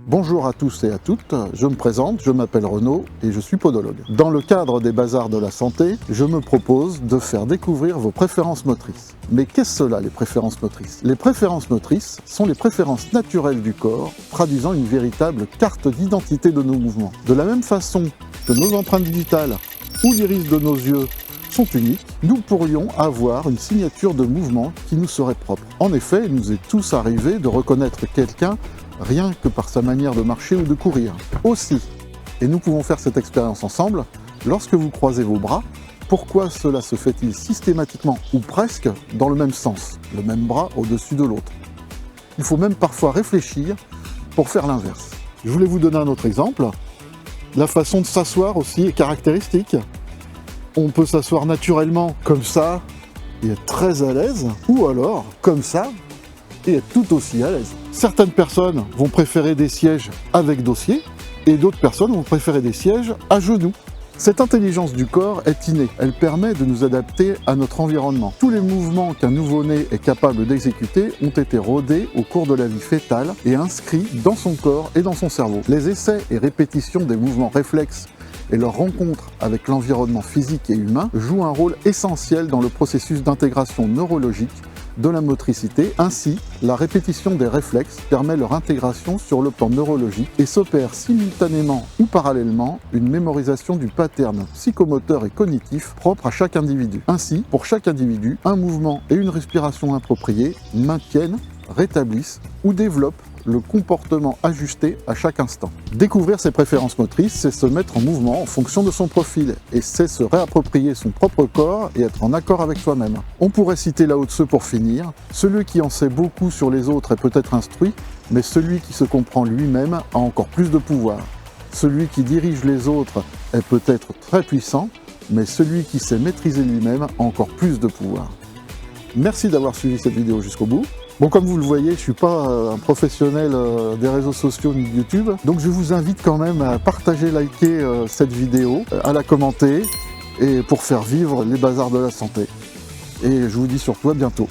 Bonjour à tous et à toutes, je me présente, je m'appelle Renaud et je suis podologue. Dans le cadre des bazars de la santé, je me propose de faire découvrir vos préférences motrices. Mais qu'est-ce cela, les préférences motrices? Les préférences motrices sont les préférences naturelles du corps, traduisant une véritable carte d'identité de nos mouvements. De la même façon que nos empreintes digitales ou l'iris de nos yeux sont uniques, nous pourrions avoir une signature de mouvement qui nous serait propre. En effet, il nous est tous arrivé de reconnaître quelqu'un rien que par sa manière de marcher ou de courir. Aussi, et nous pouvons faire cette expérience ensemble, lorsque vous croisez vos bras, pourquoi cela se fait-il systématiquement ou presque dans le même sens, le même bras au-dessus de l'autre? Il faut même parfois réfléchir pour faire l'inverse. Je voulais vous donner un autre exemple. La façon de s'asseoir aussi est caractéristique. On peut s'asseoir naturellement comme ça et être très à l'aise, ou alors comme ça et être tout aussi à l'aise. Certaines personnes vont préférer des sièges avec dossier et d'autres personnes vont préférer des sièges à genoux. Cette intelligence du corps est innée, elle permet de nous adapter à notre environnement. Tous les mouvements qu'un nouveau-né est capable d'exécuter ont été rodés au cours de la vie fœtale et inscrits dans son corps et dans son cerveau. Les essais et répétitions des mouvements réflexes et leur rencontre avec l'environnement physique et humain jouent un rôle essentiel dans le processus d'intégration neurologique de la motricité. Ainsi, la répétition des réflexes permet leur intégration sur le plan neurologique et s'opère simultanément ou parallèlement une mémorisation du pattern psychomoteur et cognitif propre à chaque individu. Ainsi, pour chaque individu, un mouvement et une respiration appropriée maintiennent, rétablissent ou développent le comportement ajusté à chaque instant. Découvrir ses préférences motrices, c'est se mettre en mouvement en fonction de son profil et c'est se réapproprier son propre corps et être en accord avec soi-même. On pourrait citer Lao Tse pour finir: celui qui en sait beaucoup sur les autres est peut-être instruit, mais celui qui se comprend lui-même a encore plus de pouvoir. Celui qui dirige les autres est peut-être très puissant, mais celui qui sait maîtriser lui-même a encore plus de pouvoir. Merci d'avoir suivi cette vidéo jusqu'au bout. Bon, comme vous le voyez, je ne suis pas un professionnel des réseaux sociaux ni de YouTube, donc je vous invite quand même à partager, liker cette vidéo, à la commenter, et pour faire vivre les bazars de la santé. Et je vous dis surtout à bientôt.